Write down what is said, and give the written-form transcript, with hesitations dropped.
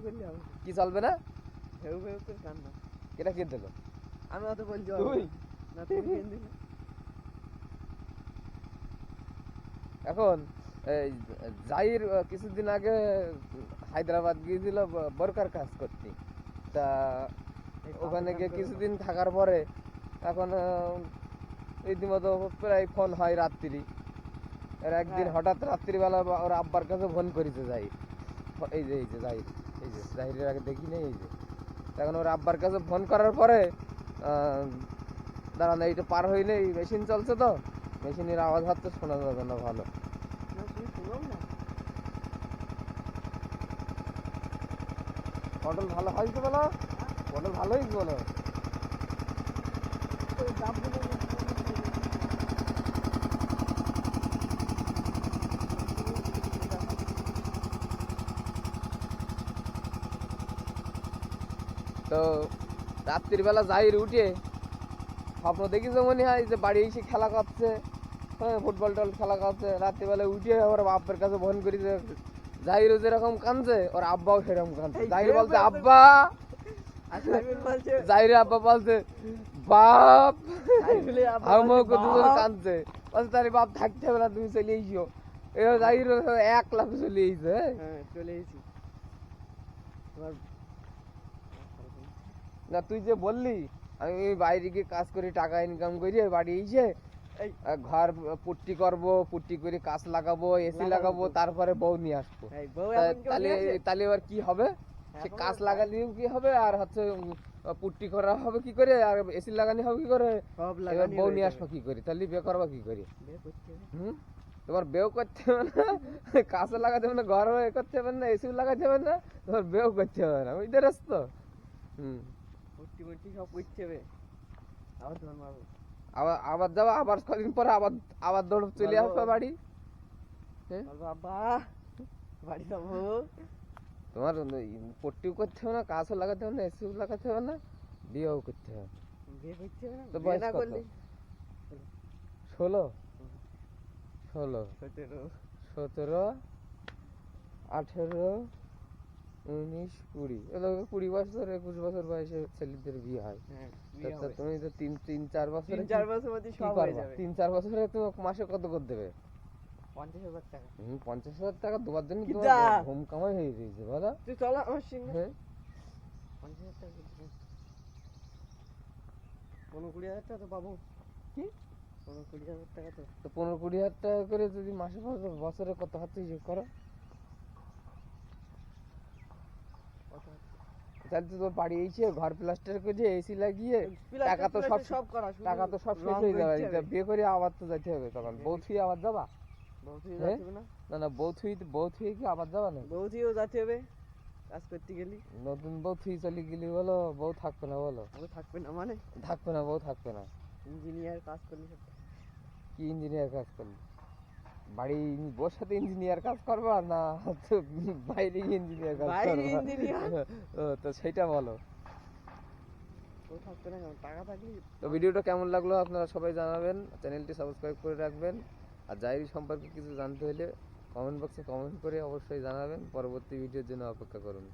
করলে হবে কি চলবে না? ভেউ ভেউ করে কান্না। এটা কে দিল? আমি অত বলছি তুই? না, তুমি কেন দিলে? এখন এই জাহির কিছুদিন আগে হায়দ্রাবাদ গিয়েছিল বরকার কাজ করতে, তা ওখানে গিয়ে কিছুদিন থাকার পরে এখন রীতিমতো প্রায় ফোন হয় রাত্রি। এর একদিন হঠাৎ রাত্রিবেলা ওর আব্বার কাছে ফোন করেছে জাহির, এই যে জাহির, এই যে জাহিরের আগে দেখি নেই, এই যে এখন ওর আব্বার কাছে ফোন করার পরে দাঁড়ানো এইটা পার হইলে মেশিন চলছে, তো মেশিনের আওয়াজ হচ্ছে, শোনা যাবে না ভালো। পটল ভালো হয়েছে বলো, পটল ভালো হয়েছে বলো। তো রাত্রিবেলা জাহির উঠে স্বপ্ন দেখিছে মনে হয় যে বাড়ি এসে খেলা করছে, হ্যাঁ ফুটবল টল খেলা করছে। রাত্রিবেলা উঠে ওর বাপের কাছে ফোন করেছে, জাহিরও যেরকম কাঁদছে ওর আব্বাও সেরকম কাঁদছে। জাহির বলছে আব্বা, জাহিরের আব্বা বলছে বাপ, দুজন কাঁদছে, বলছে তার বাপ থাকতে হবে না, তুমি চলে এসো। এবার জাহির এক লাখ চলে এসেছে, চলে এসেছি। না তুই যে বললি আমি বাইরে গিয়ে কাজ করে টাকা ইনকাম করি, বাড়ি এসে ঘর পুট্টি করবো, পুট্টি করে কাজ লাগাবো, এসি লাগাবো, তারপরে বউ নিয়ে আসবো। তাহলে এবার কি হবে? সে কাজ লাগালেও কি হবে, আর হচ্ছে পুট্টি করা হবে কি করে, আর এসি লাগানো হবে কি করে, এবার বউ নিয়ে আসবো কি করে, তাহলে বিয়ে করবা কি করে? তোমার বেও করতে হবে না, কাজও লাগাতে হবে না, ঘর করতে হবে না, এসিও লাগাতে হবে না, তোমার বেও করতে হবে না, বুঝতে পারছ তো? সব করতে হবে। আবার তোমার মারবো, আবার যাবো, আবার কদিন পরে আবার দৌড় চলে আসবো বাড়ি। বাড়ি যাবো, তোমার পট্টিও করতে হবে না, কাজও লাগাতে হবে না, এসিও লাগাতে হবে না, বিয়েও করতে হবে। বিয়ে করতে হবে না, তো বয়স কত? 16, 17, 18, 19, 20, 20 বছর 21 বছর বয়সে ছেলেদের বিয়ে হয়। তুমি তো 3-4 বছর 3-4 বছরে তুমি মাসে কত করে দেবে? 50,000 টাকা। 50,000 টাকা দেওয়ার জন্য ঘুম কামাই হয়ে গেছে বলো। তুই চল আমার সঙ্গে। হ্যাঁ 50,000 টাকা 15-20,000 টাকা তো পাবো। কি 15-20,000 টাকা তো 15-20,000 টাকা করে যদি মাসে বছরে কত হাতে হিসেব করো, তাহলে তো তোর বাড়ি এসে ঘর প্লাস্টার করে এসি লাগিয়ে টাকা তো সব শেষ হয়ে যাবে। বিয়ে করে আবার তো যেতে হবে, তখন বউ থুই আবার যাবা? না বউ থুই কি আবার যাবা না? বউ থুইও যেতে হবে কাজ করতে গেলি। নতুন বউ থুই চলে গেলি বলো, বউ থাকবে না বলো? বউ থাকবে না মানে? থাকবে না, বউ থাকবে না। ইঞ্জিনিয়ার কাজ করলি, কি ইঞ্জিনিয়ার কাজ করলি? বাড়ি বউর সাথে ইঞ্জিনিয়ার কাজ করবা না বাইরে ইঞ্জিনিয়ার কাজ করবা? তো সেটা বলো। টাকা থাকলে। তো ভিডিওটা কেমন লাগলো আপনারা সবাই জানাবেন, চ্যানেলটি সাবস্ক্রাইব করে রাখবেন, আর জাহির সম্পর্কে কিছু জানতে হলে কমেন্ট বক্সে কমেন্ট করে অবশ্যই জানাবেন। পরবর্তী ভিডিওর জন্য অপেক্ষা করুন।